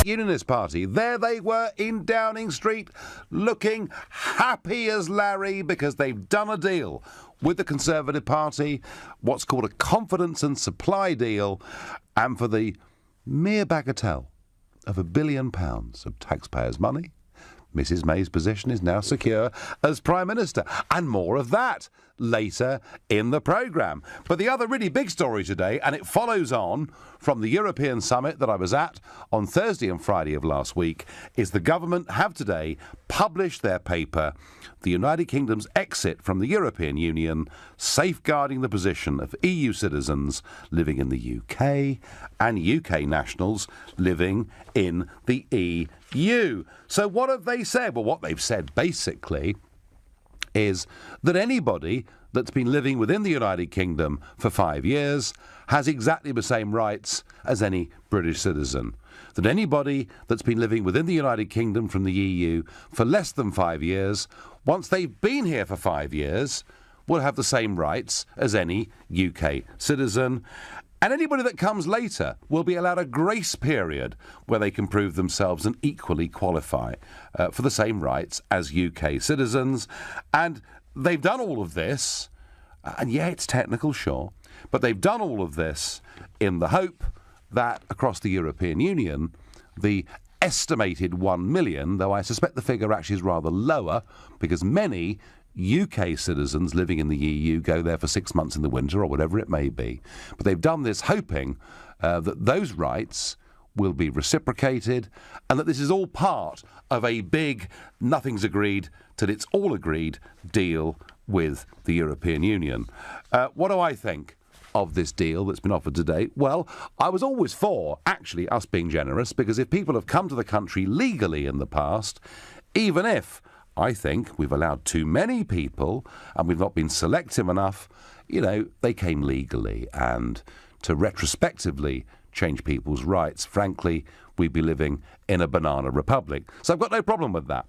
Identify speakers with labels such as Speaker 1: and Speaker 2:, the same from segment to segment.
Speaker 1: Unionist Party. There they were in Downing Street, looking happy as Larry because they've done a deal with the Conservative Party, what's called a confidence and supply deal, and for the mere bagatelle of £1 billion of taxpayers' money, Mrs May's position is now secure as Prime Minister. And more of that later in the programme. But the other really big story today, and it follows on from the European summit that I was at on Thursday and Friday of last week, is the government have today published their paper, The United Kingdom's Exit from the European Union, Safeguarding the Position of EU Citizens Living in the UK and UK nationals living in the EU. So what have they said? Well, what they've said basically is that anybody that's been living within the United Kingdom for 5 years has exactly the same rights as any British citizen. That anybody that's been living within the United Kingdom from the EU for less than 5 years, once they've been here for 5 years, will have the same rights as any UK citizen. And anybody that comes later will be allowed a grace period where they can prove themselves and equally qualify for the same rights as UK citizens. And they've done all of this, and yeah, it's technical, sure, but they've done all of this in the hope that across the European Union, the estimated 1 million, though I suspect the figure actually is rather lower, because many UK citizens living in the EU go there for 6 months in the winter or whatever it may be. But they've done this hoping that those rights will be reciprocated and that this is all part of a big nothing's agreed till it's all agreed deal with the European Union. What do I think of this deal that's been offered today? Well, I was always for, actually, us being generous, because if people have come to the country legally in the past, even if I think we've allowed too many people and we've not been selective enough, you know, they came legally, and to retrospectively change people's rights, frankly, we'd be living in a banana republic. So I've got no problem with that.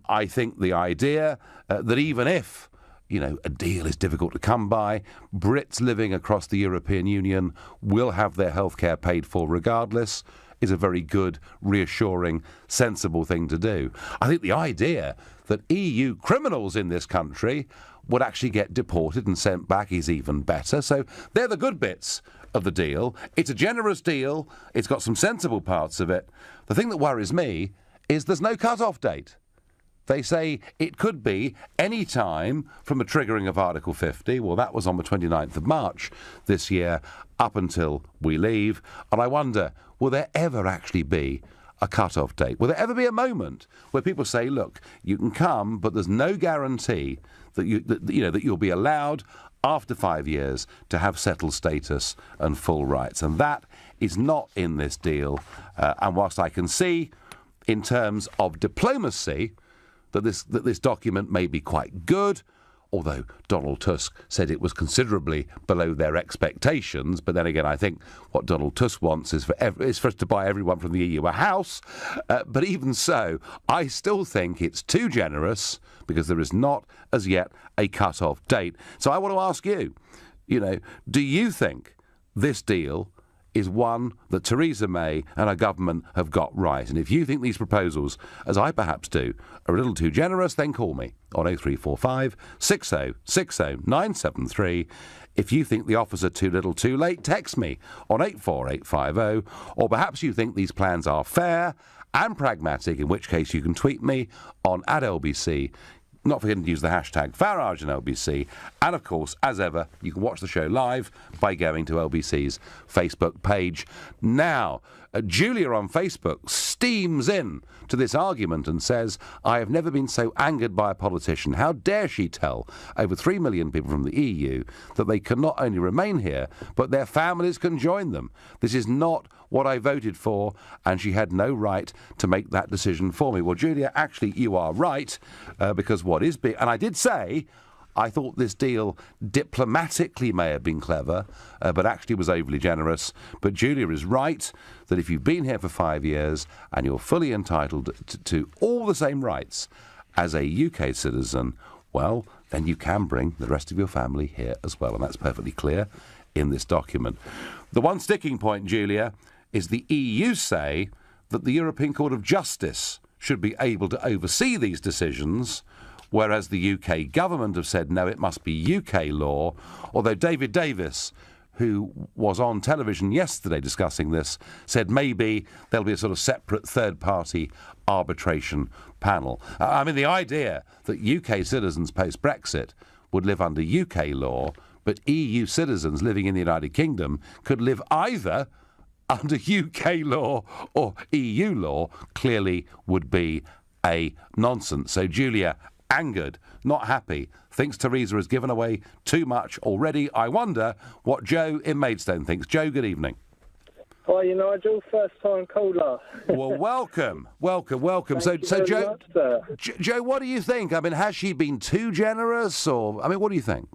Speaker 1: I think the idea that even if, you know, a deal is difficult to come by, Brits living across the European Union will have their healthcare paid for regardless, is a very good, reassuring, sensible thing to do. I think the idea that EU criminals in this country would actually get deported and sent back is even better. So they're the good bits of the deal. It's a generous deal. It's got some sensible parts of it. The thing that worries me is there's no cut-off date. They say it could be any time from the triggering of Article 50. Well, that was on the 29th of March this year, up until we leave. And I wonder, will there ever actually be a cut-off date? Will there ever be a moment where people say, look, you can come, but there's no guarantee that you'll be allowed after 5 years to have settled status and full rights? And that is not in this deal. And whilst I can see, in terms of diplomacy, that this document may be quite good, although Donald Tusk said it was considerably below their expectations. But then again, I think what Donald Tusk wants is for us to buy everyone from the EU a house. But even so, I still think it's too generous because there is not as yet a cut-off date. So I want to ask you, do you think this deal is one that Theresa May and her government have got right? And if you think these proposals, as I perhaps do, are a little too generous, then call me on 0345 60 60 973. If you think the offers are too little too late, text me on 84850. Or perhaps you think these plans are fair and pragmatic, in which case you can tweet me on @LBC. Not forgetting to use the hashtag Farage and LBC. And of course, as ever, you can watch the show live by going to LBC's Facebook page. Now, Julia on Facebook steams in to this argument and says, I have never been so angered by a politician. How dare she tell over 3 million people from the EU that they can not only remain here, but their families can join them. This is not what I voted for, and she had no right to make that decision for me. Well, Julia, actually, you are right, because what is big, and I did say, I thought this deal diplomatically may have been clever, but actually was overly generous. But Julia is right that if you've been here for 5 years and you're fully entitled to all the same rights as a UK citizen, well, then you can bring the rest of your family here as well. And that's perfectly clear in this document. The one sticking point, Julia, is the EU say that the European Court of Justice should be able to oversee these decisions, whereas the UK government have said, no, it must be UK law, although David Davis, who was on television yesterday discussing this, said maybe there'll be a sort of separate third-party arbitration panel. I mean, the idea that UK citizens post-Brexit would live under UK law, but EU citizens living in the United Kingdom could live either under UK law or EU law, clearly would be a nonsense. So Julia, angered, not happy, thinks Theresa has given away too much already. I wonder what Joe in Maidstone thinks. Joe, good evening.
Speaker 2: Hi, Nigel. First time caller.
Speaker 1: Well, welcome. So Joe, Joe, what do you think? I mean, has she been too generous, or I mean, what do you think?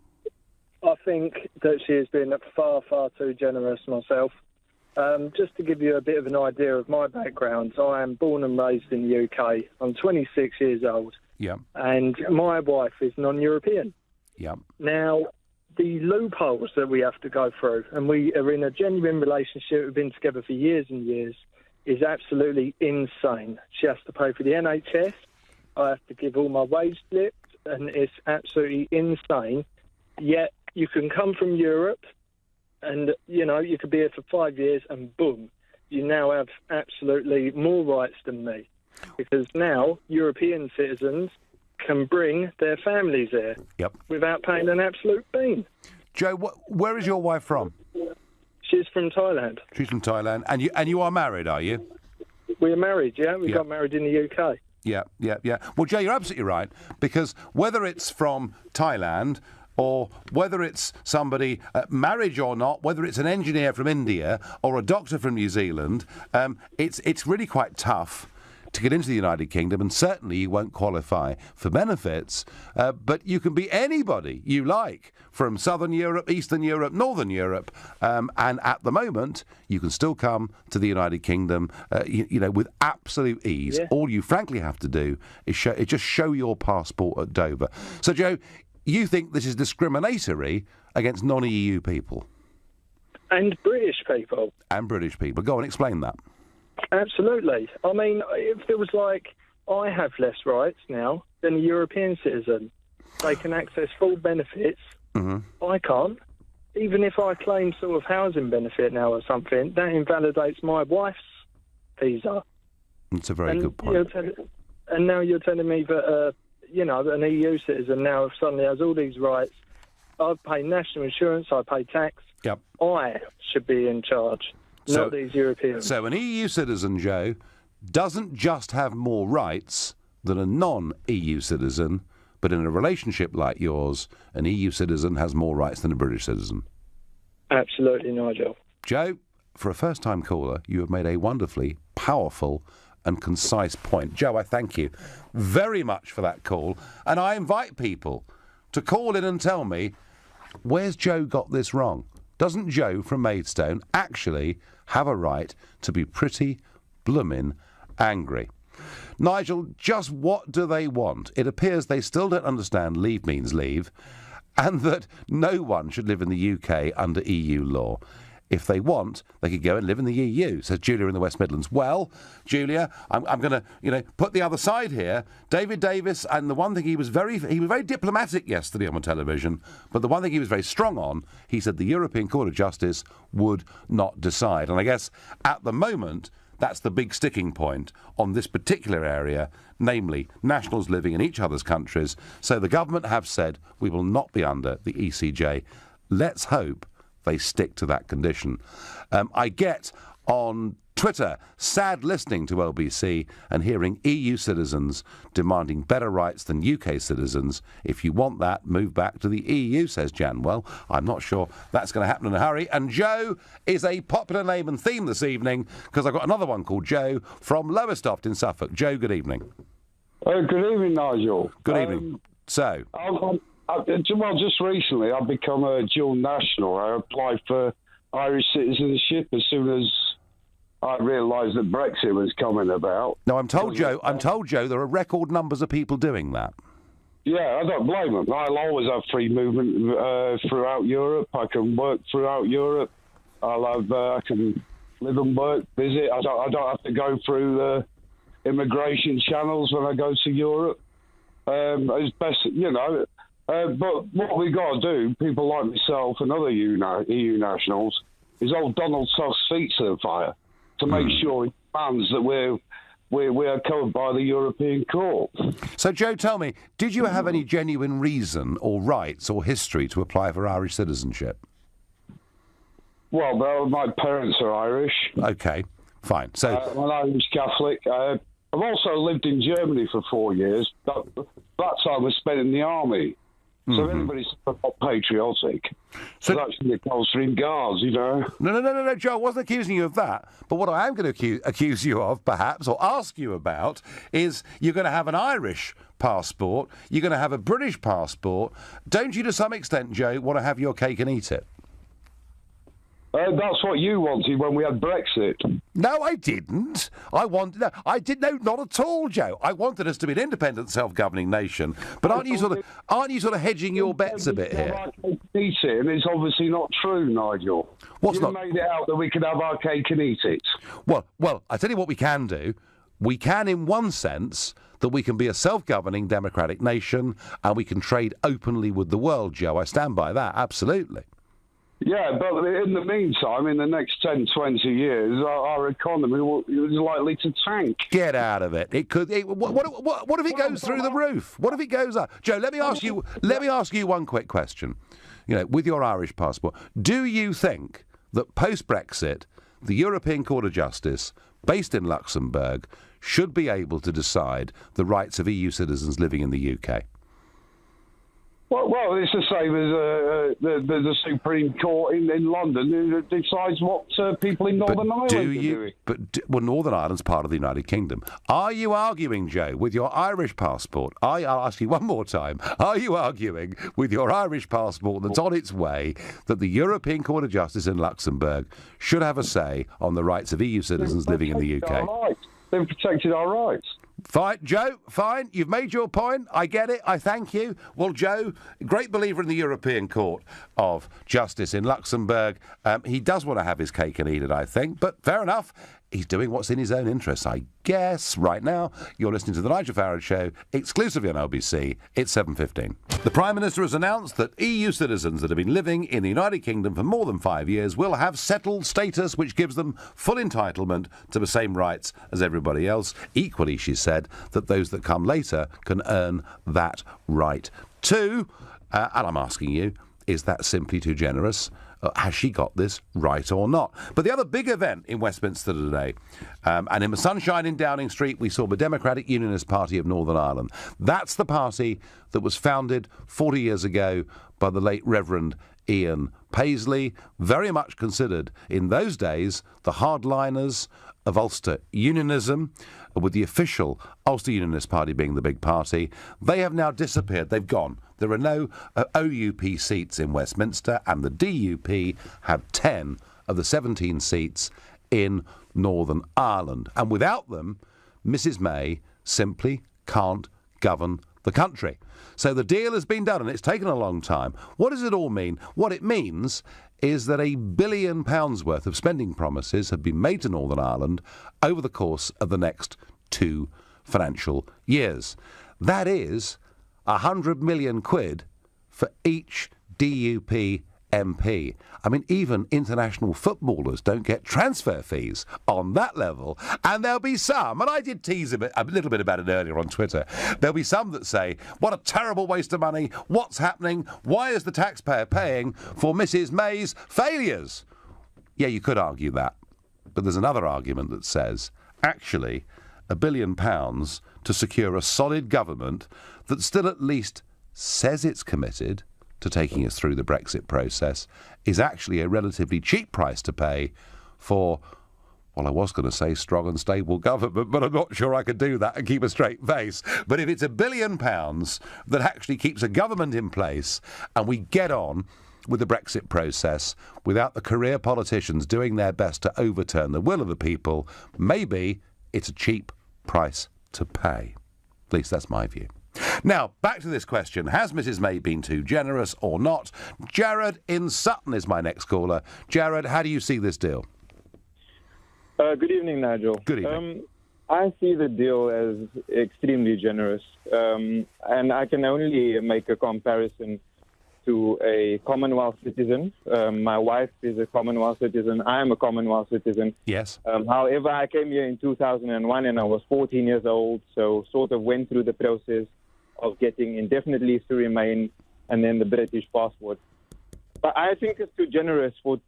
Speaker 2: I think that she has been far, far too generous myself. Just to give you a bit of an idea of my background, I am born and raised in the UK. I'm 26 years old.
Speaker 1: Yeah.
Speaker 2: And my wife is non-European.
Speaker 1: Yeah.
Speaker 2: Now, the loopholes that we have to go through, and we are in a genuine relationship, we've been together for years and years, is absolutely insane. She has to pay for the NHS, I have to give all my wage slips, and it's absolutely insane. Yet you can come from Europe and, you could be here for 5 years and boom, you now have absolutely more rights than me. Because now European citizens can bring their families here without paying an absolute bean.
Speaker 1: Joe, where is your wife from?
Speaker 2: She's from Thailand.
Speaker 1: She's from Thailand. And you are married, are you?
Speaker 2: We are married, yeah. We got married in the UK.
Speaker 1: Yeah. Well, Joe, you're absolutely right, because whether it's from Thailand or whether it's somebody, marriage or not, whether it's an engineer from India or a doctor from New Zealand, it's really quite tough to get into the United Kingdom, and certainly you won't qualify for benefits, but you can be anybody you like from Southern Europe, Eastern Europe, Northern Europe, and at the moment you can still come to the United Kingdom with absolute ease. Yeah. All you frankly have to do is just show your passport at Dover. So Joe, you think this is discriminatory against non-EU people?
Speaker 2: And British people.
Speaker 1: And British people. Go on, explain that.
Speaker 2: Absolutely. I mean, it feels like I have less rights now than a European citizen. They can access full benefits. Mm-hmm. I can't. Even if I claim sort of housing benefit now or something, that invalidates my wife's visa.
Speaker 1: That's a very good point.
Speaker 2: And now you're telling me that, an EU citizen now suddenly has all these rights. I pay national insurance, I pay tax.
Speaker 1: Yep.
Speaker 2: I should be in charge. Not these Europeans.
Speaker 1: So an EU citizen, Joe, doesn't just have more rights than a non-EU citizen, but in a relationship like yours, an EU citizen has more rights than a British citizen.
Speaker 2: Absolutely, Nigel.
Speaker 1: Joe, for a first-time caller, you have made a wonderfully powerful and concise point. Joe, I thank you very much for that call, and I invite people to call in and tell me, where's Joe got this wrong? Doesn't Joe from Maidstone actually have a right to be pretty bloomin' angry? Nigel, just what do they want? It appears they still don't understand leave means leave, and that no one should live in the UK under EU law. If they want, they could go and live in the EU, says Julia in the West Midlands. Well, Julia, I'm going to, put the other side here. David Davis, and the one thing he was very diplomatic yesterday on the television, but the one thing he was very strong on, he said the European Court of Justice would not decide. And I guess at the moment, that's the big sticking point on this particular area, namely nationals living in each other's countries. So the government have said we will not be under the ECJ. Let's hope they stick to that condition. I get on Twitter sad listening to LBC and hearing EU citizens demanding better rights than UK citizens. If you want that, move back to the EU, says Jan. Well, I'm not sure that's going to happen in a hurry. And Joe is a popular name and theme this evening because I've got another one called Joe from Lowestoft in Suffolk. Joe, good evening.
Speaker 3: Good evening, Nigel.
Speaker 1: Good evening. So...
Speaker 3: well, just recently I've become a dual national. I applied for Irish citizenship as soon as I realised that Brexit was coming about.
Speaker 1: No, I'm told, Joe, there are record numbers of people doing that.
Speaker 3: Yeah, I don't blame them. I'll always have free movement throughout Europe. I can work throughout Europe. I can live and work, visit. I don't have to go through the immigration channels when I go to Europe. It's best, but what we got to do, people like myself and other EU nationals, is hold Donald Tusk's feet to the fire to make sure he demands that we are covered by the European Court.
Speaker 1: So, Joe, tell me, did you have any genuine reason or rights or history to apply for Irish citizenship?
Speaker 3: Well, my parents are Irish.
Speaker 1: OK, fine. So
Speaker 3: I'm an Irish Catholic. I've also lived in Germany for 4 years. That time was spent in the army. So everybody's not patriotic. So that's the Coldstream Guards, No,
Speaker 1: Joe, I wasn't accusing you of that. But what I am going to accuse you of, perhaps, or ask you about, is you're going to have an Irish passport, you're going to have a British passport. Don't you, to some extent, Joe, want to have your cake and eat it?
Speaker 3: That's what you wanted when we had Brexit.
Speaker 1: No, I didn't. No, not at all, Joe. I wanted us to be an independent, self-governing nation. But aren't you sort of hedging your bets a bit here?
Speaker 3: Eat it, and it's obviously not true, Nigel. You made it out that we could have our cake and eat it.
Speaker 1: Well, I tell you what we can do. We can, in one sense, that we can be a self-governing democratic nation, and we can trade openly with the world, Joe. I stand by that, absolutely.
Speaker 3: Yeah, but in the meantime, in the next 10, 20 years, our economy is likely to tank.
Speaker 1: Get out of it. It could. What if it goes through the roof? What if it goes up? Joe, let me ask you one quick question. With your Irish passport, do you think that post-Brexit, the European Court of Justice, based in Luxembourg, should be able to decide the rights of EU citizens living in the UK?
Speaker 3: Well, it's the same as the Supreme Court in London who decides what people in Northern Ireland are doing.
Speaker 1: Well, Northern Ireland's part of the United Kingdom. Are you arguing, Joe, with your Irish passport? I'll ask you one more time. Are you arguing with your Irish passport that's on its way that the European Court of Justice in Luxembourg should have a say on the rights of EU citizens living in the UK?
Speaker 3: They've protected our rights.
Speaker 1: Fine, Joe, fine. You've made your point. I get it. I thank you. Well, Joe, great believer in the European Court of Justice in Luxembourg. He does want to have his cake and eat it, I think. But fair enough. He's doing what's in his own interests, I guess. Right now, you're listening to The Nigel Farage Show, exclusively on LBC. It's 7:15. The Prime Minister has announced that EU citizens that have been living in the United Kingdom for more than 5 years will have settled status, which gives them full entitlement to the same rights as everybody else. Equally, she said that those that come later can earn that right too. And I'm asking you, is that simply too generous? Has she got this right or not? But the other big event in Westminster today, and in the sunshine in Downing Street, we saw the Democratic Unionist Party of Northern Ireland. That's the party that was founded 40 years ago by the late Reverend Ian Paisley, very much considered in those days the hardliners of Ulster Unionism, with the official Ulster Unionist Party being the big party. They have now disappeared. They've gone. There are no OUP seats in Westminster, and the DUP have 10 of the 17 seats in Northern Ireland. And without them, Mrs May simply can't govern the country. So the deal has been done, and it's taken a long time. What does it all mean? What it means is that £1 billion worth of spending promises have been made to Northern Ireland over the course of the next 2 financial years. That is 100 million quid for each DUP MP. I mean, even international footballers don't get transfer fees on that level. And there'll be some, and I did tease a little bit about it earlier on Twitter, there'll be some that say, what a terrible waste of money, what's happening, why is the taxpayer paying for Mrs May's failures? Yeah, you could argue that. But there's another argument that says, actually, £1 billion to secure a solid government that still at least says it's committed to taking us through the Brexit process is actually a relatively cheap price to pay for, well, I was going to say strong and stable government, but I'm not sure I could do that and keep a straight face. But if it's £1 billion that actually keeps a government in place and we get on with the Brexit process without the career politicians doing their best to overturn the will of the people, maybe it's a cheap price to pay. At least that's my view. Now, back to this question. Has Mrs May been too generous or not? Jared in Sutton is my next caller. Jared, how do you see this deal?
Speaker 4: Good evening, Nigel.
Speaker 1: Good evening.
Speaker 4: I see the deal as extremely generous, and I can only make a comparison to a Commonwealth citizen. My wife is a Commonwealth citizen. I am a Commonwealth citizen.
Speaker 1: Yes.
Speaker 4: However, I came here in 2001 and I was 14 years old, so sort of went through the process of getting indefinite leave to remain and then the British passport. But I think it's too generous for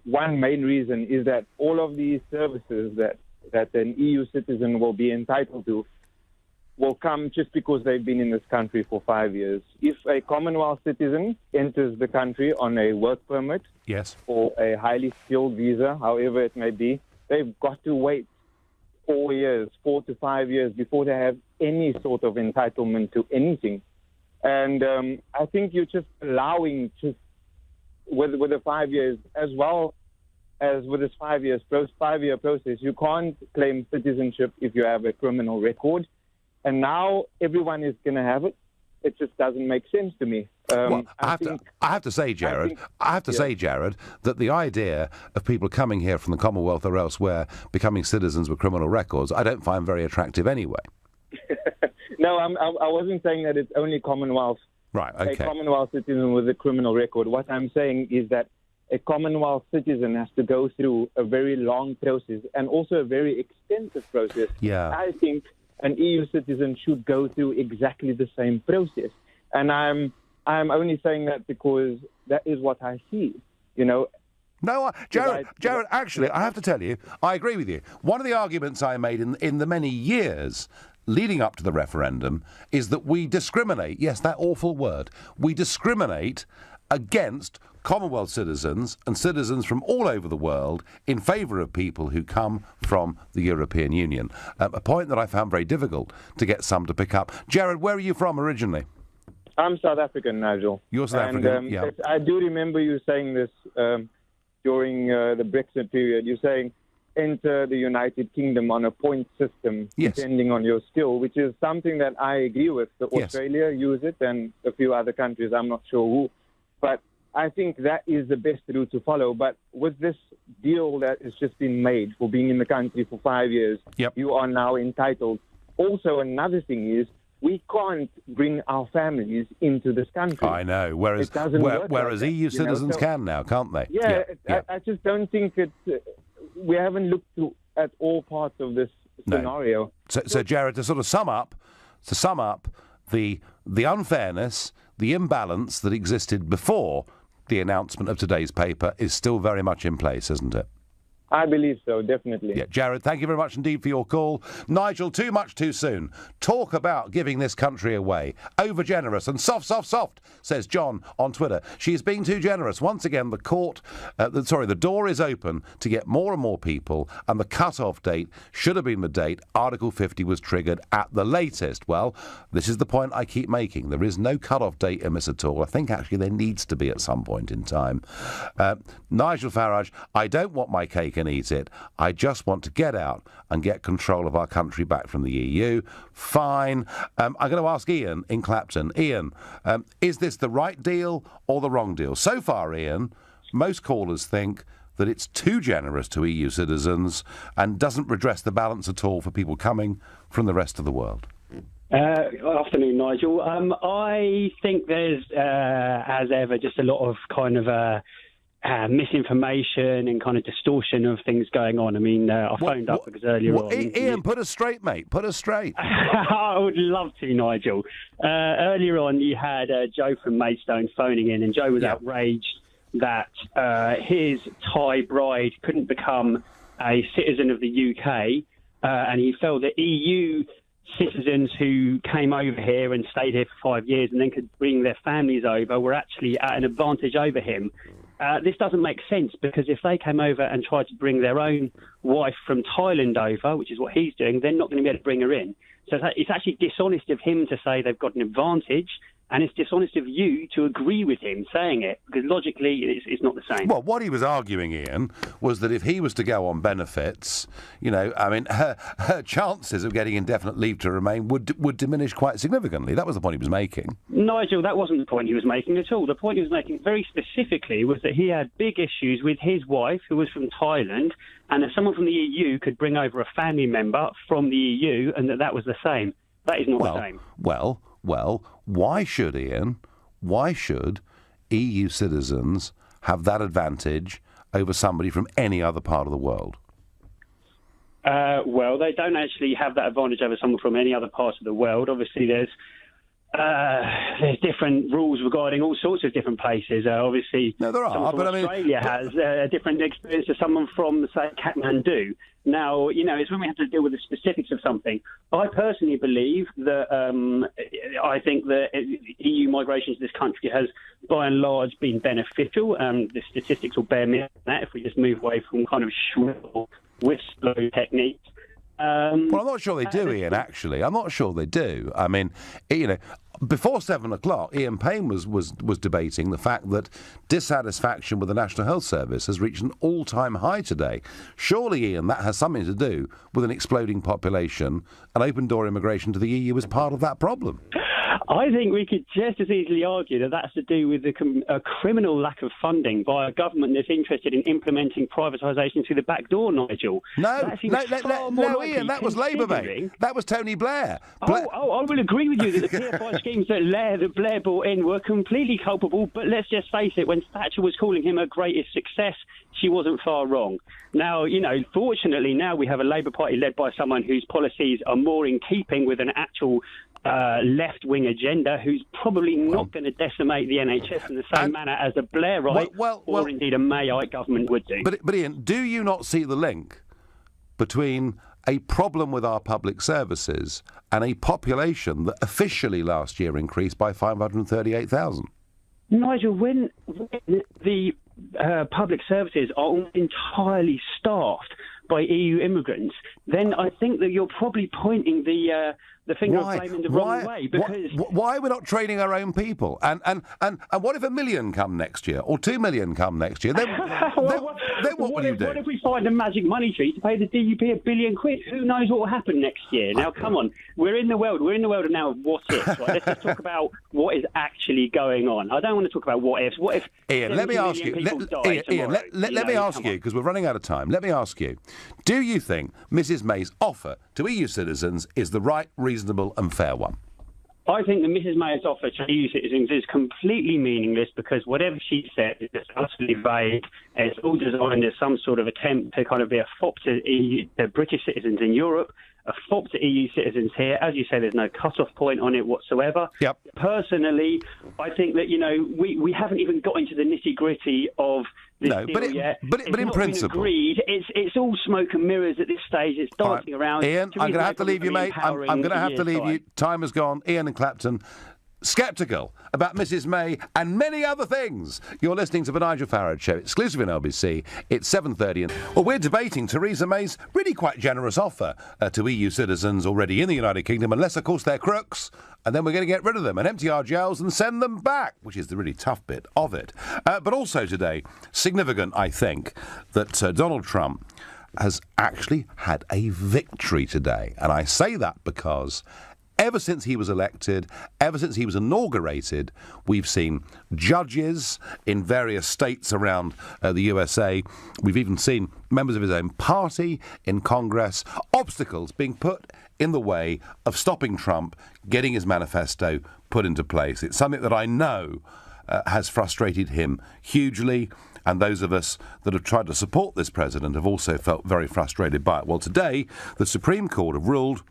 Speaker 4: one main reason, is that all of these services that an EU citizen will be entitled to will come just because they've been in this country for 5 years. If a Commonwealth citizen enters the country on a work permit,
Speaker 1: Yes.
Speaker 4: or a highly skilled visa, however it may be, they've got to wait 4 to 5 years before they have any sort of entitlement to anything. And I think you're just allowing, just with the 5 years, as well as with this 5 year process, you can't claim citizenship if you have a criminal record. And now everyone is going to have it. It just doesn't make sense to me.
Speaker 1: Well, I have to say, Jared, that the idea of people coming here from the Commonwealth or elsewhere becoming citizens with criminal records, I don't find very attractive anyway.
Speaker 4: No, I wasn't saying that it's only Commonwealth.
Speaker 1: Right, okay.
Speaker 4: A Commonwealth citizen with a criminal record. What I'm saying is that a Commonwealth citizen has to go through a very long process and also a very extensive process.
Speaker 1: Yeah.
Speaker 4: I think an EU citizen should go through exactly the same process. And I'm only saying that because that is what I see, you know.
Speaker 1: No, Jared, actually, I have to tell you, I agree with you. One of the arguments I made in the many years leading up to the referendum is that we discriminate, yes, that awful word, we discriminate against Commonwealth citizens and citizens from all over the world in favour of people who come from the European Union. A point that I found very difficult to get some to pick up. Jared, where are you from originally?
Speaker 4: I'm South African, Nigel.
Speaker 1: You're South African, yeah.
Speaker 4: I do remember you saying this during the Brexit period. You're saying enter the United Kingdom on a point system,
Speaker 1: yes,
Speaker 4: depending on your skill, which is something that I agree with. So
Speaker 1: yes.
Speaker 4: Australia use it and a few other countries, I'm not sure who. But I think that is the best route to follow. But with this deal that has just been made for being in the country for 5 years,
Speaker 1: yep,
Speaker 4: you are now entitled. Also, another thing is we can't bring our families into this country.
Speaker 1: I know, whereas EU citizens can now, can't they?
Speaker 4: Yeah, I just don't think we haven't looked at all parts of this scenario.
Speaker 1: No. So, Jared, to sort of sum up the unfairness, the imbalance that existed before the announcement of today's paper is still very much in place, isn't it?
Speaker 4: I believe so, definitely.
Speaker 1: Yeah, Jared, thank you very much indeed for your call. Nigel, too much too soon. Talk about giving this country away. Over generous and soft, says John on Twitter. She is being too generous. Once again, the door is open to get more and more people, and the cut-off date should have been the date Article 50 was triggered at the latest. Well, this is the point I keep making. There is no cut-off date in this at all. I think actually there needs to be at some point in time. Nigel Farage, I don't want my cake and eat it. I just want to get out and get control of our country back from the EU. Fine. I'm going to ask Ian in Clapton. Ian, is this the right deal or the wrong deal? So far, Ian, most callers think that it's too generous to EU citizens and doesn't redress the balance at all for people coming from the rest of the world.
Speaker 5: Afternoon, Nigel. I think there's, as ever, just a lot of kind of misinformation and kind of distortion of things going on. I mean, I phoned up because earlier on...
Speaker 1: Ian, put us straight, mate. Put us straight.
Speaker 5: I would love to, Nigel. Earlier on, you had Joe from Maidstone phoning in, and Joe was outraged that his Thai bride couldn't become a citizen of the UK, and he felt that EU citizens who came over here and stayed here for 5 years and then could bring their families over were actually at an advantage over him. This doesn't make sense, because if they came over and tried to bring their own wife from Thailand over, which is what he's doing, they're not going to be able to bring her in. So it's actually dishonest of him to say they've got an advantage, and it's dishonest of you to agree with him saying it, because logically it's not the same.
Speaker 1: Well, what he was arguing, Ian, was that if he was to go on benefits, her chances of getting indefinite leave to remain would diminish quite significantly. That was the point he was making.
Speaker 5: Nigel, that wasn't the point he was making at all. The point he was making very specifically was that he had big issues with his wife, who was from Thailand, and if someone from the EU could bring over a family member from the EU, and that was the same. That is not the same.
Speaker 1: Well, why should EU citizens have that advantage over somebody from any other part of the world?
Speaker 5: Well, they don't actually have that advantage over someone from any other part of the world. Obviously, there's different rules regarding all sorts of different places. Obviously,
Speaker 1: no, there are, but
Speaker 5: Australia has a different experience to someone from, say, Kathmandu. Now, it's when we have to deal with the specifics of something. I personally believe that I think that EU migration to this country has, by and large, been beneficial. The statistics will bear me on that if we just move away from kind of shrill whistle techniques.
Speaker 1: Well, I'm not sure they do, Ian, actually. I'm not sure they do. I mean, before 7 o'clock, Ian Payne was debating the fact that dissatisfaction with the National Health Service has reached an all-time high today. Surely, Ian, that has something to do with an exploding population, and open-door immigration to the EU is part of that problem.
Speaker 5: I think we could just as easily argue that that's to do with a criminal lack of funding by a government that's interested in implementing privatisation through the back door, Nigel.
Speaker 1: No, Ian, that was Labour, mate. That was Tony Blair.
Speaker 5: I will agree with you that the PFI schemes that Blair brought in were completely culpable, but let's just face it, when Thatcher was calling him her greatest success, she wasn't far wrong. Now, fortunately, now we have a Labour Party led by someone whose policies are more in keeping with an actual left-wing agenda, who's probably not going to decimate the NHS in the same manner as a Blairite or indeed a Mayite government would do.
Speaker 1: But Ian, do you not see the link between a problem with our public services and a population that officially last year increased by 538,000?
Speaker 5: Nigel, when the public services are almost entirely staffed by EU immigrants, then I think that you're probably pointing the finger of blame in the wrong way. Because
Speaker 1: why are we not training our own people? And what if 1 million come next year or 2 million come next year? Then what will you do?
Speaker 5: What if we find a magic money tree to pay the DUP £1 billion? Who knows what will happen next year? Now, come on, we're in the world of now what ifs. Right? Let's just talk about what is actually going on. I don't want to talk about what ifs. What if
Speaker 1: Ian, let me ask you. Let me ask you, because we're running out of time. Let me ask you: do you think Mrs May's offer to EU citizens is the right, reasonable and fair one?
Speaker 5: I think that Mrs May's offer to EU citizens is completely meaningless, because whatever she said is just utterly vague. It's all designed as some sort of attempt to kind of be a fop to British citizens in Europe, a fop to EU citizens here. As you say, there's no cut-off point on it whatsoever.
Speaker 1: Yep.
Speaker 5: Personally, I think that, we haven't even got into the nitty-gritty of this deal yet.
Speaker 1: But in principle,
Speaker 5: agreed. It's all smoke and mirrors at this stage. It's dancing around.
Speaker 1: Ian, I'm going to have to leave you, mate. I'm going to have to leave you. Time has gone. Ian and Clapton, sceptical about Mrs May and many other things. You're listening to the Nigel Farage Show, exclusive in LBC. It's 7:30. Well, we're debating Theresa May's really quite generous offer to EU citizens already in the United Kingdom, unless, of course, they're crooks, and then we're going to get rid of them and empty our jails and send them back, which is the really tough bit of it. But also today, significant, I think, that Donald Trump has actually had a victory today. And I say that because ever since he was elected, ever since he was inaugurated, we've seen judges in various states around the USA. We've even seen members of his own party in Congress, obstacles being put in the way of stopping Trump getting his manifesto put into place. It's something that I know has frustrated him hugely, and those of us that have tried to support this president have also felt very frustrated by it. Well, today, the Supreme Court have ruled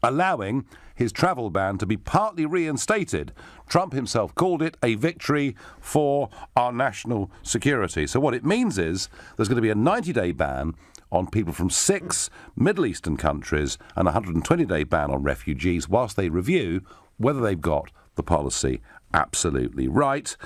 Speaker 1: allowing his travel ban to be partly reinstated. Trump himself called it a victory for our national security. So what it means is there's going to be a 90-day ban on people from 6 Middle Eastern countries and a 120-day ban on refugees whilst they review whether they've got the policy absolutely right.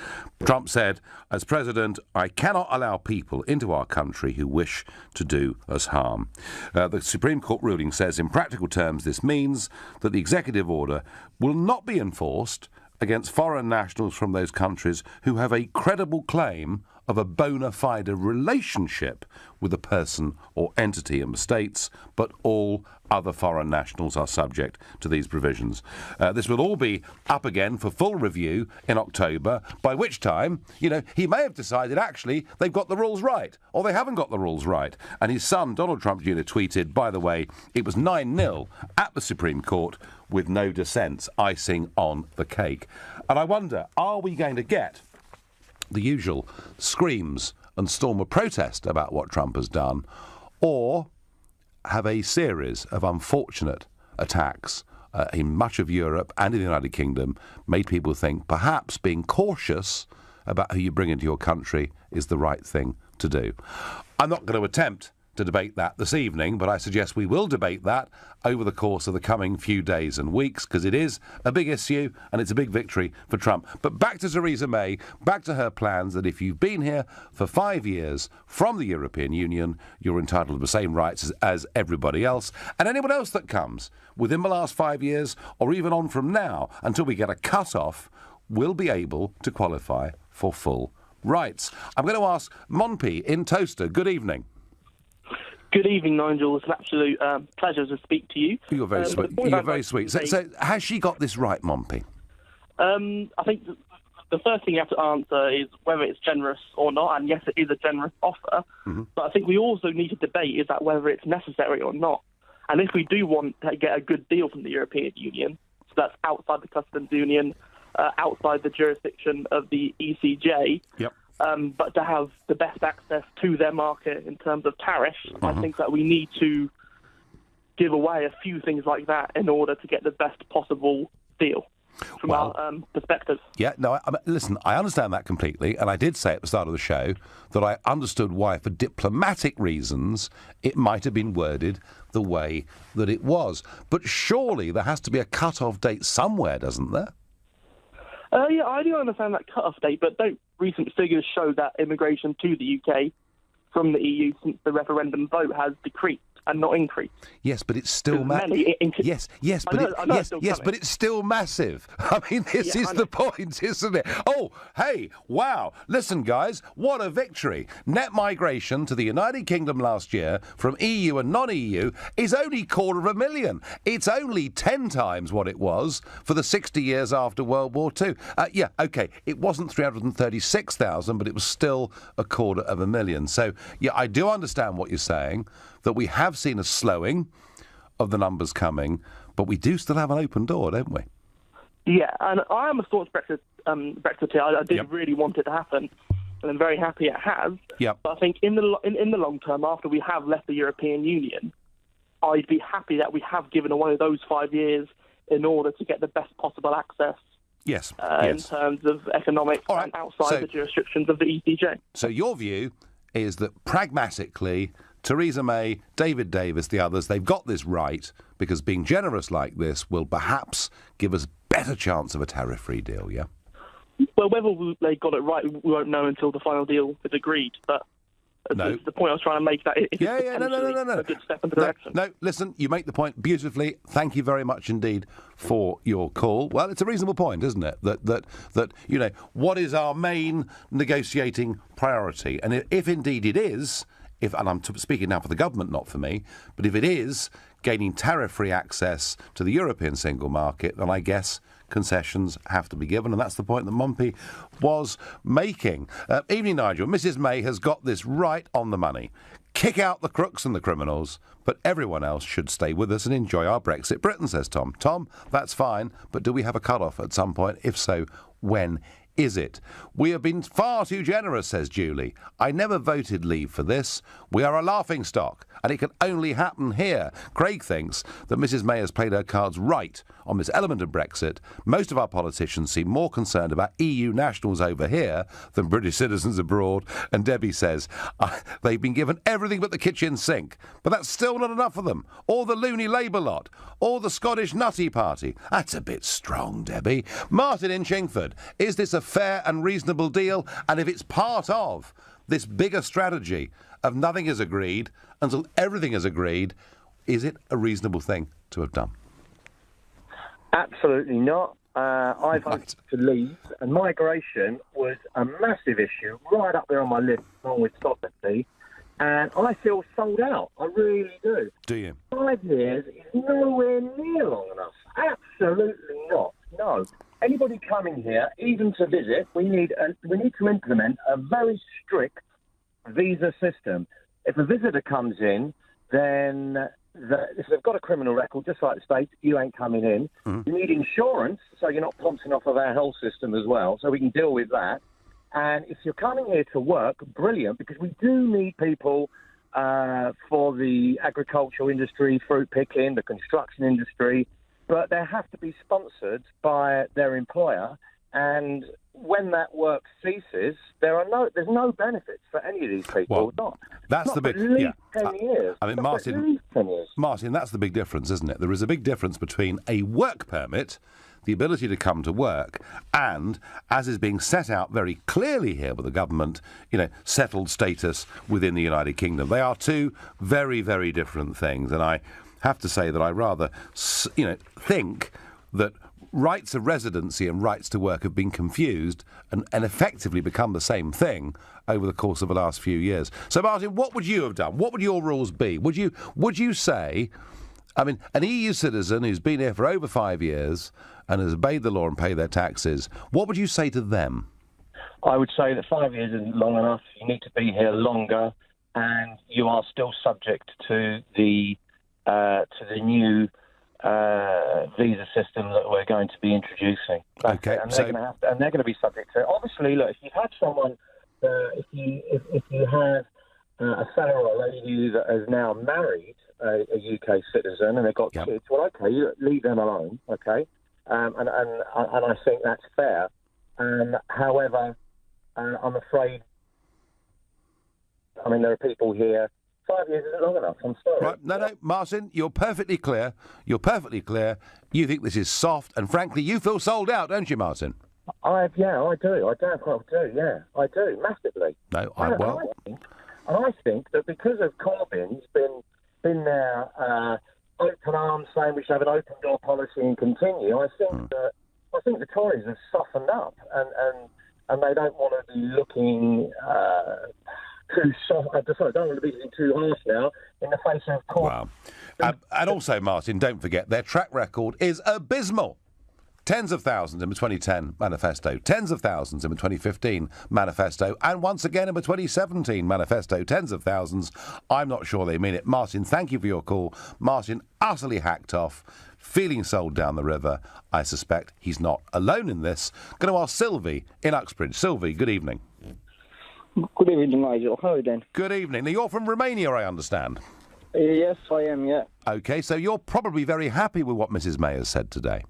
Speaker 1: Trump said, as president, I cannot allow people into our country who wish to do us harm. The Supreme Court ruling says, in practical terms, this means that the executive order will not be enforced against foreign nationals from those countries who have a credible claim of a bona fide relationship with a person or entity in the States, but all other foreign nationals are subject to these provisions. This will all be up again for full review in October, by which time, he may have decided actually they've got the rules right, or they haven't got the rules right. And his son, Donald Trump Jr., tweeted, by the way, it was 9-0 at the Supreme Court with no dissents, icing on the cake. And I wonder, are we going to get the usual screams and storm of protest about what Trump has done, or have a series of unfortunate attacks in much of Europe and in the United Kingdom made people think perhaps being cautious about who you bring into your country is the right thing to do? I'm not going to attempt to debate that this evening, but I suggest we will debate that over the course of the coming few days and weeks, because it is a big issue and it's a big victory for Trump. But back to Theresa May, back to her plans that if you've been here for 5 years from the European Union, you're entitled to the same rights as everybody else, and anyone else that comes within the last 5 years or even on from now until we get a cut-off will be able to qualify for full rights. I'm going to ask Monpi in Toaster. Good evening.
Speaker 6: Good evening, Nigel. It's an absolute pleasure to speak to you.
Speaker 1: You're very sweet. You're very sweet. So has she got this right, Monpi?
Speaker 6: I think the first thing you have to answer is whether it's generous or not, and yes, it is a generous offer. Mm-hmm. But I think we also need to debate is that whether it's necessary or not. And if we do want to get a good deal from the European Union, so that's outside the customs union, outside the jurisdiction of the ECJ,
Speaker 1: yep.
Speaker 6: But to have the best access to their market in terms of tariffs, I think that we need to give away a few things like that in order to get the best possible deal from our perspective.
Speaker 1: Yeah, no, listen, I understand that completely, and I did say at the start of the show that I understood why, for diplomatic reasons, it might have been worded the way that it was. But surely there has to be a cut-off date somewhere, doesn't there?
Speaker 6: Yeah, I do understand that cut-off date, but don't recent figures show that immigration to the UK from the EU since the referendum vote has decreased and not increased?
Speaker 1: Yes, but it's still but it's still massive. I mean, this is the point, isn't it? Oh, hey, wow. Listen, guys, what a victory. Net migration to the United Kingdom last year from EU and non-EU is only 250,000. It's only 10 times what it was for the 60 years after World War II. Yeah, OK, it wasn't 336,000, but it was still 250,000. So, yeah, I do understand what you're saying, that we have seen a slowing of the numbers coming, but we do still have an open door, don't we?
Speaker 6: Yeah, and I am a staunch Brexiteer. I did really want it to happen, and I'm very happy it has.
Speaker 1: Yep.
Speaker 6: But I think in the long term, after we have left the European Union, I'd be happy that we have given away those 5 years in order to get the best possible access.
Speaker 1: Yes.
Speaker 6: In terms of economics and outside the jurisdictions of the ECJ.
Speaker 1: So your view is that pragmatically, Theresa May, David Davis, the others, they've got this right because being generous like this will perhaps give us better chance of a tariff-free deal, yeah?
Speaker 6: Well, whether they got it right, we won't know until the final deal is agreed, but that's the point I was trying to make, that it's
Speaker 1: no.
Speaker 6: a good step in the direction.
Speaker 1: No, listen, you make the point beautifully. Thank you very much indeed for your call. Well, it's a reasonable point, isn't it? That you know, what is our main negotiating priority? And if indeed it is, and I'm speaking now for the government, not for me, but if it is gaining tariff-free access to the European single market, then I guess concessions have to be given, and that's the point that Monpi was making. Evening, Nigel. Mrs May has got this right on the money. Kick out the crooks and the criminals, but everyone else should stay with us and enjoy our Brexit Britain, says Tom. Tom, that's fine, but do we have a cut-off at some point? If so, when is it? We have been far too generous, says Julie. I never voted Leave for this. We are a laughingstock, and it can only happen here. Craig thinks that Mrs May has played her cards right on this element of Brexit. Most of our politicians seem more concerned about EU nationals over here than British citizens abroad. And Debbie says they've been given everything but the kitchen sink. But that's still not enough for them. Or the loony Labour lot. Or the Scottish Nutty Party. That's a bit strong, Debbie. Martin in Chingford. Is this a fair and reasonable deal? And if it's part of this bigger strategy of nothing is agreed until everything is agreed, is it a reasonable thing to have done?
Speaker 7: Absolutely not. I voted to leave, and migration was a massive issue, right up there on my list, along with sovereignty. And I feel sold out. I really do.
Speaker 1: Do you?
Speaker 7: 5 years is nowhere near long enough. Absolutely not. No. Anybody coming here, even to visit, we need to implement a very strict visa system. If a visitor comes in, then if they've got a criminal record, just like the States, you ain't coming in.
Speaker 1: Mm-hmm.
Speaker 7: You need insurance, so you're not pouncing off of our health system as well, so we can deal with that. And if you're coming here to work, brilliant, because we do need people for the agricultural industry, fruit picking, the construction industry, but they have to be sponsored by their employer. And when that work ceases, there's no benefits for any of these people.
Speaker 1: Well, that's the big...
Speaker 7: At least 10 years.
Speaker 1: I mean, Martin, that's the big difference, isn't it? There is a big difference between a work permit, the ability to come to work, and, as is being set out very clearly here with the government, settled status within the United Kingdom. They are two very, very different things. And I have to say that I rather, think that rights of residency and rights to work have been confused and effectively become the same thing over the course of the last few years. So, Martin, what would you have done? What would your rules be? Would you say, I mean, an EU citizen who's been here for over 5 years and has obeyed the law and paid their taxes, what would you say to them?
Speaker 7: I would say that 5 years isn't long enough. You need to be here longer, and you are still subject to the new visa system that we're going to be introducing.
Speaker 1: Okay,
Speaker 7: and they're going to be subject to it. Obviously, look, if you've had someone, if you have a fella or a lady that has now married a UK citizen and they've got kids, well, okay, you leave them alone, okay, and I think that's fair. However, I'm afraid, there are people here. 5 years isn't long enough. I'm sorry.
Speaker 1: Right. No, Martin, you're perfectly clear. You think this is soft, and frankly, you feel sold out, don't you, Martin?
Speaker 7: I do. I damn well do. Yeah, I do massively.
Speaker 1: No,
Speaker 7: I think that because of Corbyn's been there, open arms, saying we should have an open door policy and continue. I think the Tories have softened up, and they don't want to be looking. Too soft. I don't want to be too harsh now in the face of Corbyn.
Speaker 1: Wow. And also, Martin, don't forget, their track record is abysmal. Tens of thousands in the 2010 manifesto, tens of thousands in the 2015 manifesto, and once again in the 2017 manifesto, tens of thousands. I'm not sure they mean it. Martin, thank you for your call. Martin, utterly hacked off, feeling sold down the river. I suspect he's not alone in this. Going to ask Sylvie in Uxbridge. Sylvie, good evening.
Speaker 8: Good evening, Nigel. How are you doing?
Speaker 1: Good evening. Now, you're from Romania, I understand.
Speaker 8: Yes, I am, yeah.
Speaker 1: OK, so you're probably very happy with what Mrs May has said today.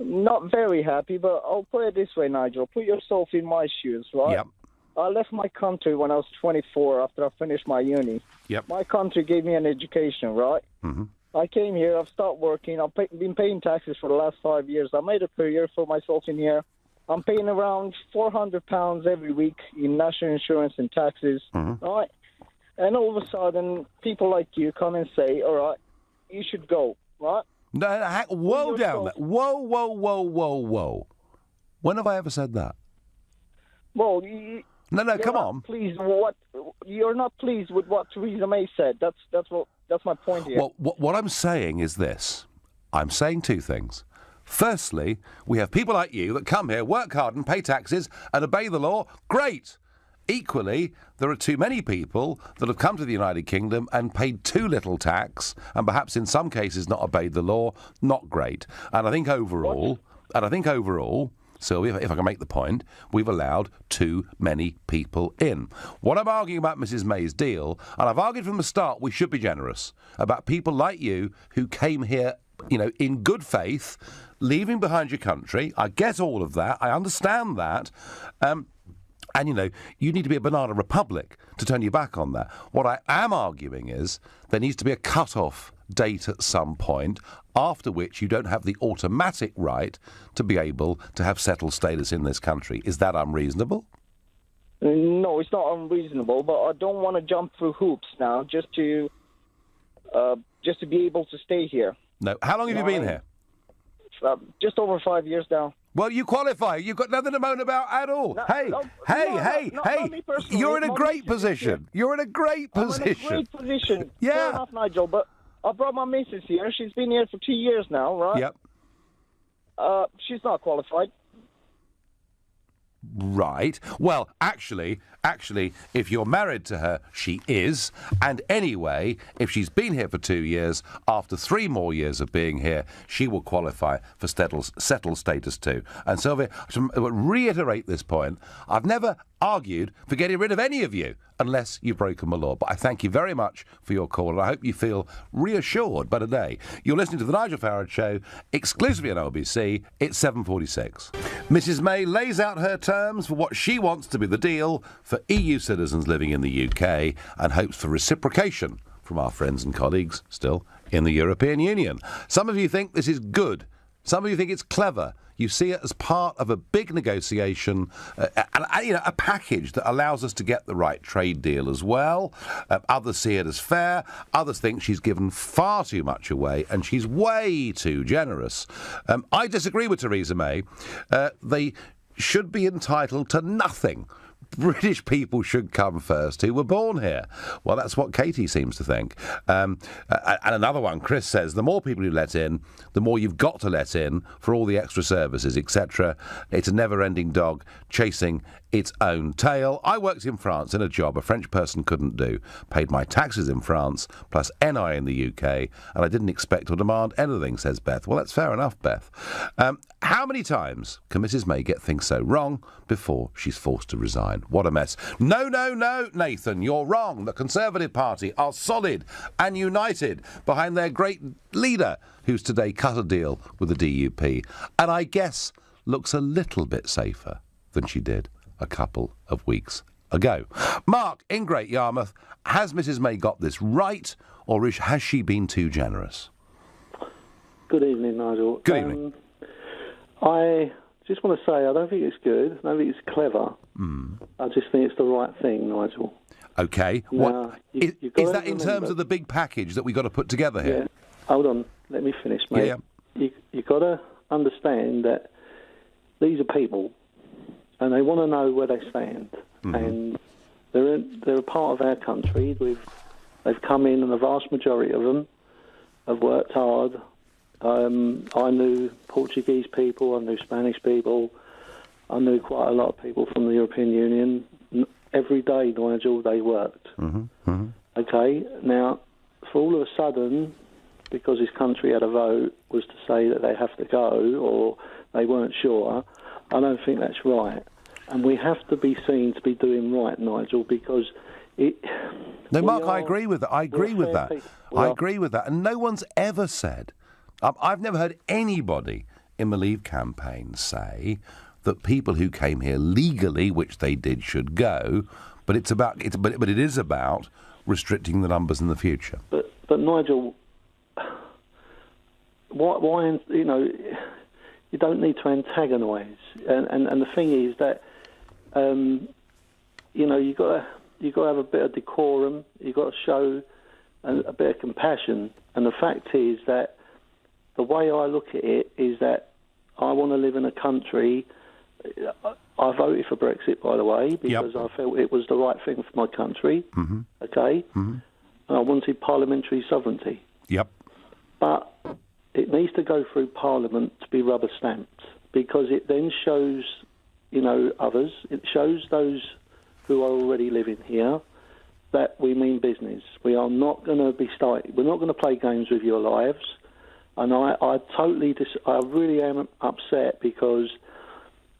Speaker 8: Not very happy, but I'll put it this way, Nigel. Put yourself in my shoes, right?
Speaker 1: Yep.
Speaker 8: I left my country when I was 24 after I finished my uni.
Speaker 1: Yep.
Speaker 8: My country gave me an education, right?
Speaker 1: Mm-hmm.
Speaker 8: I came here, I've started working, I've been paying taxes for the last 5 years. I made a career for myself in here. I'm paying around £400 every week in national insurance and taxes, right? And all of a sudden, people like you come and say, all right, you should go, right?
Speaker 1: No, whoa down there. Whoa. When have I ever said that?
Speaker 8: Well,
Speaker 1: come on.
Speaker 8: You're not pleased with what Theresa May said. That's my point here.
Speaker 1: Well, what I'm saying is this. I'm saying two things. Firstly, we have people like you that come here, work hard and pay taxes and obey the law. Great. Equally, there are too many people that have come to the United Kingdom and paid too little tax and perhaps in some cases not obeyed the law. Not great. And I think overall, Sylvia, if I can make the point, we've allowed too many people in. What I'm arguing about Mrs May's deal, and I've argued from the start we should be generous about people like you who came here, in good faith, leaving behind your country. I get all of that. I understand that. And, you need to be a banana republic to turn your back on that. What I am arguing is there needs to be a cut-off date at some point, after which you don't have the automatic right to be able to have settled status in this country. Is that unreasonable?
Speaker 8: No, it's not unreasonable, but I don't want to jump through hoops now just to be able to stay here.
Speaker 1: No. How long have you been here?
Speaker 8: just over 5 years now.
Speaker 1: Well, you qualify. You've got nothing to moan about at all.
Speaker 8: No,
Speaker 1: hey,
Speaker 8: no,
Speaker 1: hey,
Speaker 8: not me personally,
Speaker 1: you're in a
Speaker 8: not
Speaker 1: great
Speaker 8: me
Speaker 1: position. You're in a great position.
Speaker 8: I'm in a great position.
Speaker 1: Yeah.
Speaker 8: Fair enough, Nigel, but I brought my missus here. She's been here for 2 years now, right?
Speaker 1: Yep.
Speaker 8: She's not qualified.
Speaker 1: Right. Well, actually, if you're married to her, she is. And anyway, if she's been here for 2 years, after 3 more years of being here, she will qualify for settled status too. And Sylvia, to reiterate this point, I've never argued for getting rid of any of you unless you've broken the law. But I thank you very much for your call, and I hope you feel reassured by today. You're listening to the Nigel Farage Show, exclusively on LBC. It's 7:46. Mrs May lays out her terms for what she wants to be the deal for EU citizens living in the UK and hopes for reciprocation from our friends and colleagues still in the European Union. Some of you think this is good. Some of you think it's clever. You see it as part of a big negotiation, a package that allows us to get the right trade deal as well. Others see it as fair. Others think she's given far too much away and she's way too generous. I disagree with Theresa May. They should be entitled to nothing. British people should come first who were born here. Well, that's what Katie seems to think. And another one, Chris says, the more people you let in, the more you've got to let in for all the extra services, etc. It's a never-ending dog chasing its own tail. I worked in France in a job a French person couldn't do. Paid my taxes in France, plus NI in the UK, and I didn't expect or demand anything, says Beth. Well, that's fair enough, Beth. How many times can Mrs May get things so wrong before she's forced to resign? What a mess. No, Nathan, you're wrong. The Conservative Party are solid and united behind their great leader, who's today cut a deal with the DUP, and I guess looks a little bit safer than she did a couple of weeks ago. Mark, in Great Yarmouth, has Mrs May got this right, or has she been too generous?
Speaker 9: Good evening, Nigel.
Speaker 1: Good evening.
Speaker 9: I just want to say I don't think it's good. I don't think it's clever. I just think it's the right thing, Nigel.
Speaker 1: OK.
Speaker 9: Now,
Speaker 1: Is that in terms of the big package that we've got to put together here?
Speaker 9: Yeah. Hold on. Let me finish, mate.
Speaker 1: Yeah.
Speaker 9: You've got to understand that these are people, and they want to know where they stand. Mm-hmm. And they're a part of our country. They've come in, and the vast majority of them have worked hard. I knew Portuguese people, I knew Spanish people, I knew quite a lot of people from the European Union. Every day, Nigel, they worked. Mm-hmm. Mm-hmm. Okay, now, for all of a sudden, because this country had a vote, was to say that they have to go, or they weren't sure, I don't think that's right. And we have to be seen to be doing right, Nigel, because
Speaker 1: No, Mark, I agree with that. I agree with that. I agree with that. And no one's ever said... I've never heard anybody in the Leave campaign say that people who came here legally, which they did, should go. But it is about restricting the numbers in the future.
Speaker 9: But Nigel, why you don't need to antagonise. And the thing is that you got to have a bit of decorum. You got to show a bit of compassion. And the fact is that the way I look at it is that I want to live in a country. I voted for Brexit, by the way, because I felt it was the right thing for my country. Mm-hmm. Okay? Mm-hmm. And I wanted parliamentary sovereignty. Yep. But it needs to go through Parliament to be rubber stamped, because it then shows, others. It shows those who are already living here that we mean business. We are not going to we're not going to play games with your lives. And I really am upset, because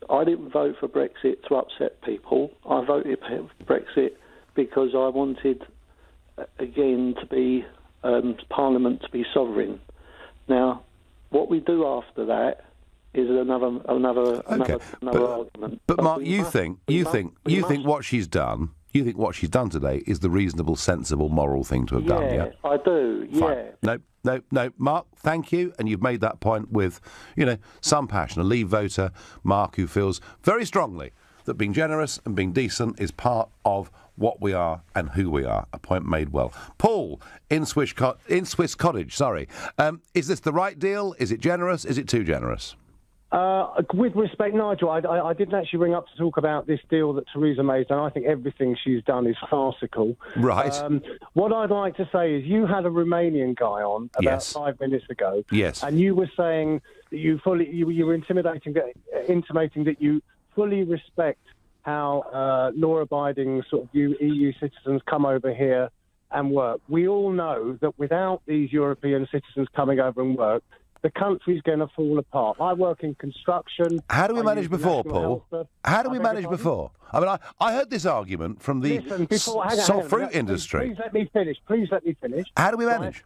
Speaker 9: I didn't vote for Brexit to upset people. I voted for Brexit because I wanted, again, to be Parliament to be sovereign. Now, what we do after that is another argument.
Speaker 1: But Mark, you think what she's done? You think what she's done today is the reasonable, sensible, moral thing to have done? Yeah,
Speaker 9: I do. Yeah.
Speaker 1: Fine. No, Mark, thank you. And you've made that point with, some passion. A Leave voter, Mark, who feels very strongly that being generous and being decent is part of what we are and who we are. A point made well. Paul, in Swiss Cottage, is this the right deal? Is it generous? Is it too generous?
Speaker 10: With respect, Nigel, I didn't actually ring up to talk about this deal that Theresa May's done. I think everything she's done is farcical.
Speaker 1: Right.
Speaker 10: What I'd like to say is you had a Romanian guy on about 5 minutes ago.
Speaker 1: Yes.
Speaker 10: And you were saying that you were intimating that you fully respect how law-abiding sort of EU citizens come over here and work. We all know that without these European citizens coming over and work, the country's going to fall apart. I work in construction.
Speaker 1: How do we manage before, Paul? How do we manage before? I mean, I heard this argument from the soft fruit industry.
Speaker 10: Please let me finish.
Speaker 1: How do we manage?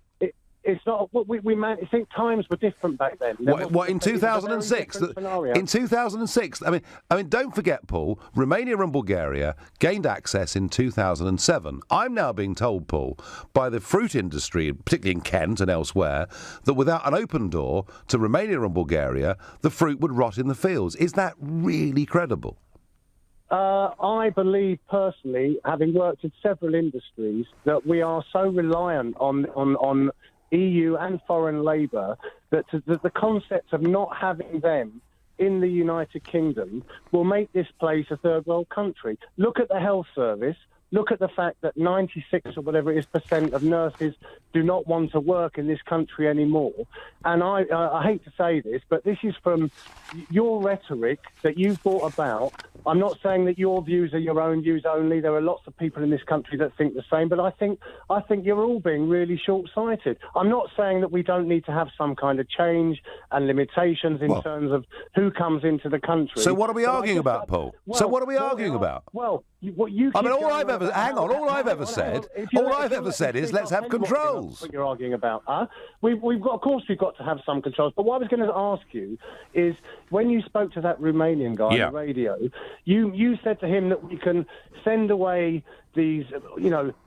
Speaker 10: It's not. I think times were different back then.
Speaker 1: What in 2006? In 2006, I mean, don't forget, Paul. Romania and Bulgaria gained access in 2007. I'm now being told, Paul, by the fruit industry, particularly in Kent and elsewhere, that without an open door to Romania and Bulgaria, the fruit would rot in the fields. Is that really credible?
Speaker 10: I believe personally, having worked in several industries, that we are so reliant on EU and foreign labour that the concept of not having them in the United Kingdom will make this place a third world country. Look at the health service. Look at the fact that 96 or whatever it is % of nurses do not want to work in this country anymore. And I hate to say this, but this is from your rhetoric that you've brought about. I'm not saying that your views are your own views only. There are lots of people in this country that think the same, but I think you're all being really short-sighted. I'm not saying that we don't need to have some kind of change and limitations in terms of who comes into the country.
Speaker 1: So what are we arguing about, Paul? So what are we arguing about?
Speaker 10: Well, what you.
Speaker 1: I mean, all I've ever said is let's have controls.
Speaker 10: What you're arguing about, of course we've got to have some controls. But what I was going to ask you is, when you spoke to that Romanian guy on the radio, you said to him that we can send away these,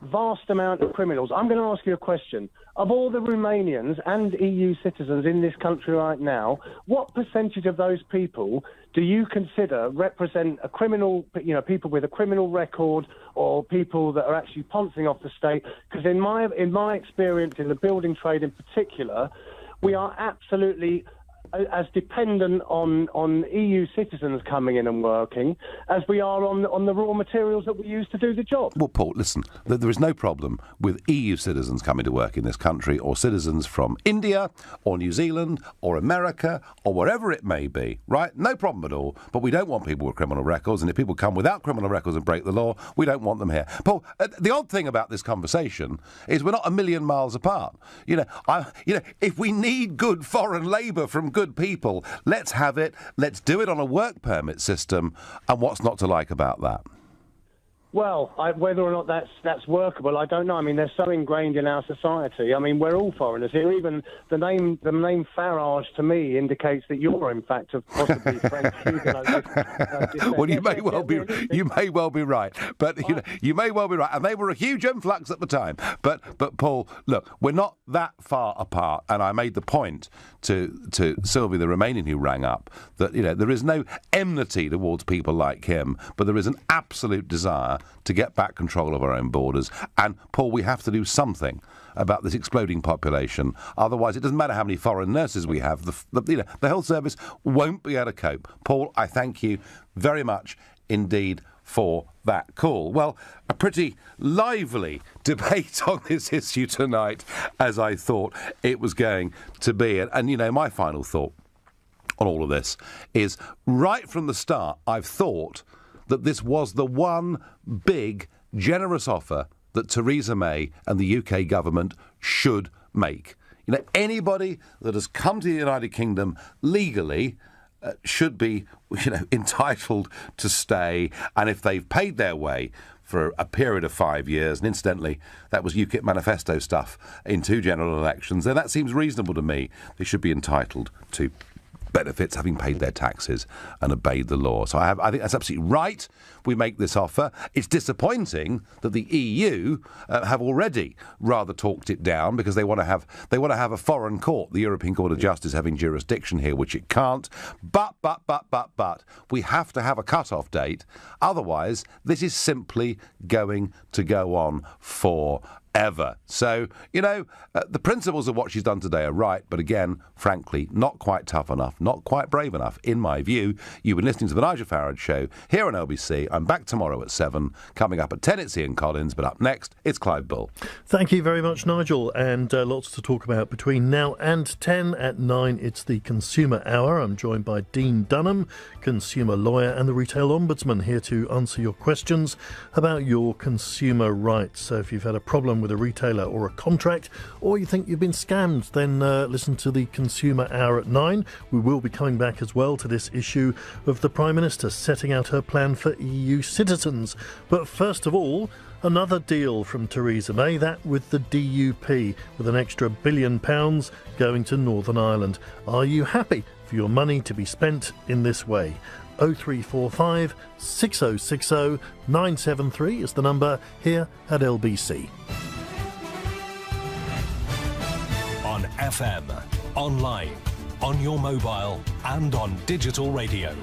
Speaker 10: vast amount of criminals. I'm going to ask you a question. Of all the Romanians and EU citizens in this country right now, what percentage of those people do you consider represent a criminal, people with a criminal record or people that are actually pouncing off the state? Because in my experience in the building trade in particular, we are absolutely as dependent on EU citizens coming in and working as we are on the raw materials that we use to do the job.
Speaker 1: Well, Paul, listen, there is no problem with EU citizens coming to work in this country, or citizens from India or New Zealand or America or wherever it may be, right? No problem at all. But we don't want people with criminal records, and if people come without criminal records and break the law, we don't want them here. Paul, the odd thing about this conversation is we're not a million miles apart. If we need good foreign labour from good people, let's have it. Let's do it on a work permit system. And what's not to like about that?
Speaker 10: Well, whether or not that's workable, I don't know. I mean, they're so ingrained in our society. I mean, we're all foreigners here. Even the name Farage to me indicates that you're, in fact, possibly French.
Speaker 1: Well, you may well be right. But you may well be right. And they were a huge influx at the time. But Paul, look, we're not that far apart. And I made the point to Sylvie, the Romanian who rang up, that there is no enmity towards people like him, but there is an absolute desire to get back control of our own borders. And, Paul, we have to do something about this exploding population. Otherwise, it doesn't matter how many foreign nurses we have. The health service won't be able to cope. Paul, I thank you very much indeed for that call. Well, a pretty lively debate on this issue tonight, as I thought it was going to be. And my final thought on all of this is, right from the start, I've thought that this was the one big, generous offer that Theresa May and the UK government should make. Anybody that has come to the United Kingdom legally should be, entitled to stay. And if they've paid their way for a period of 5 years, and incidentally, that was UKIP manifesto stuff in 2 general elections, then that seems reasonable to me. They should be entitled to benefits having paid their taxes and obeyed the law. So I think that's absolutely right. We make this offer. It's disappointing that the EU have already rather talked it down because they want to have a foreign court, the European Court of Justice, having jurisdiction here, which it can't. But we have to have a cut-off date. Otherwise, this is simply going to go on forever. So, the principles of what she's done today are right, but again, frankly, not quite tough enough, not quite brave enough, in my view. You've been listening to the Nigel Farage Show here on LBC. I'm back tomorrow at 7. Coming up at 10, it's Ian Collins, but up next, it's Clive Bull.
Speaker 11: Thank you very much, Nigel, and lots to talk about between now and 10. At 9, it's the Consumer Hour. I'm joined by Dean Dunham, consumer lawyer and the Retail Ombudsman, here to answer your questions about your consumer rights. So if you've had a problem with a retailer or a contract, or you think you've been scammed, then listen to the Consumer Hour at 9. We will be coming back as well to this issue of the Prime Minister setting out her plan for EU citizens. But first of all, another deal from Theresa May, that with the DUP, with an extra £1 billion going to Northern Ireland. Are you happy for your money to be spent in this way? 0345 6060 973 is the number here at LBC.
Speaker 12: On FM, online, on your mobile and on digital radio.